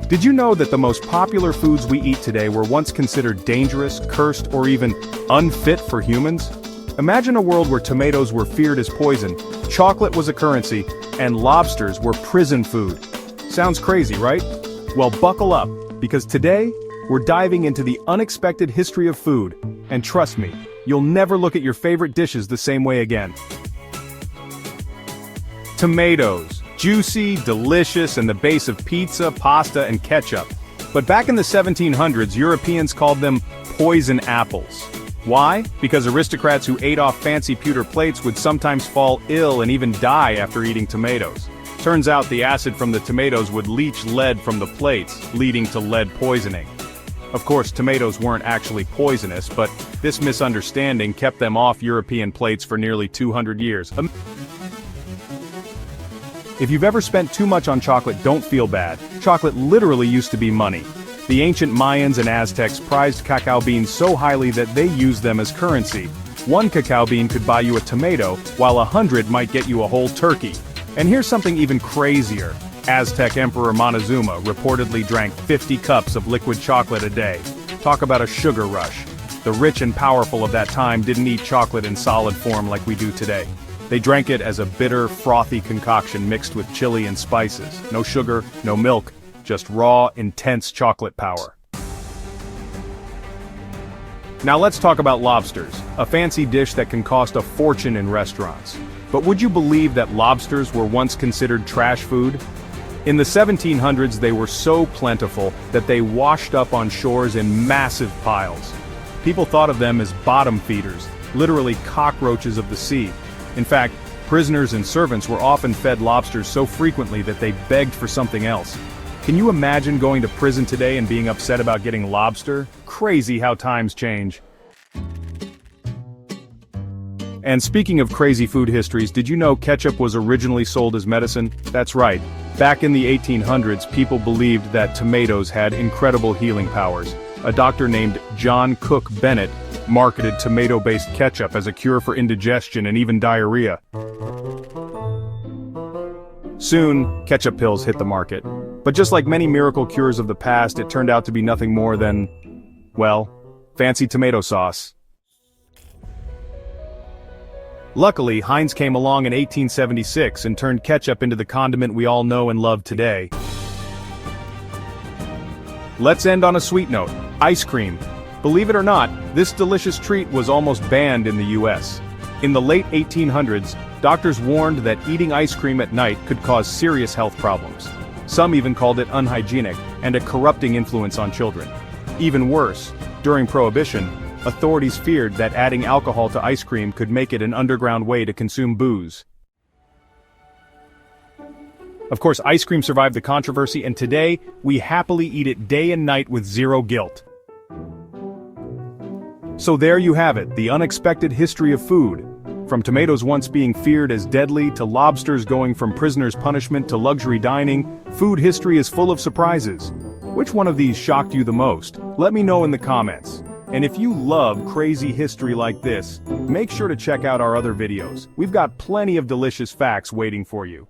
Did you know that the most popular foods we eat today were once considered dangerous, cursed, or even unfit for humans? Imagine a world where tomatoes were feared as poison, chocolate was a currency, and lobsters were prison food. Sounds crazy, right? Well, buckle up, because today, we're diving into the unexpected history of food, and trust me, you'll never look at your favorite dishes the same way again. Tomatoes. Juicy, delicious, and the base of pizza, pasta, and ketchup. But back in the 1700s, Europeans called them poison apples. Why? Because aristocrats who ate off fancy pewter plates would sometimes fall ill and even die after eating tomatoes. Turns out the acid from the tomatoes would leach lead from the plates, leading to lead poisoning. Of course, tomatoes weren't actually poisonous, but this misunderstanding kept them off European plates for nearly 200 years. If you've ever spent too much on chocolate, don't feel bad. Chocolate literally used to be money. The ancient Mayans and Aztecs prized cacao beans so highly that they used them as currency. One cacao bean could buy you a tomato, while 100 might get you a whole turkey. And here's something even crazier. Aztec Emperor Montezuma reportedly drank 50 cups of liquid chocolate a day. Talk about a sugar rush. The rich and powerful of that time didn't eat chocolate in solid form like we do today. They drank it as a bitter, frothy concoction mixed with chili and spices. No sugar, no milk, just raw, intense chocolate power. Now let's talk about lobsters, a fancy dish that can cost a fortune in restaurants. But would you believe that lobsters were once considered trash food? In the 1700s, they were so plentiful that they washed up on shores in massive piles. People thought of them as bottom feeders, literally cockroaches of the sea. In fact, prisoners and servants were often fed lobsters so frequently that they begged for something else. Can you imagine going to prison today and being upset about getting lobster? Crazy how times change. And speaking of crazy food histories, did you know ketchup was originally sold as medicine? That's right. Back in the 1800s, people believed that tomatoes had incredible healing powers. A doctor named John Cook Bennett marketed tomato-based ketchup as a cure for indigestion and even diarrhea. Soon, ketchup pills hit the market. But just like many miracle cures of the past, it turned out to be nothing more than, well, fancy tomato sauce. Luckily, Heinz came along in 1876 and turned ketchup into the condiment we all know and love today. Let's end on a sweet note. Ice cream. Believe it or not, this delicious treat was almost banned in the US. In the late 1800s, doctors warned that eating ice cream at night could cause serious health problems. Some even called it unhygienic and a corrupting influence on children. Even worse, during Prohibition, authorities feared that adding alcohol to ice cream could make it an underground way to consume booze. Of course, ice cream survived the controversy, and today, we happily eat it day and night with zero guilt. So there you have it, the unexpected history of food. From tomatoes once being feared as deadly to lobsters going from prisoner's punishment to luxury dining, food history is full of surprises. Which one of these shocked you the most? Let me know in the comments. And if you love crazy history like this, make sure to check out our other videos. We've got plenty of delicious facts waiting for you.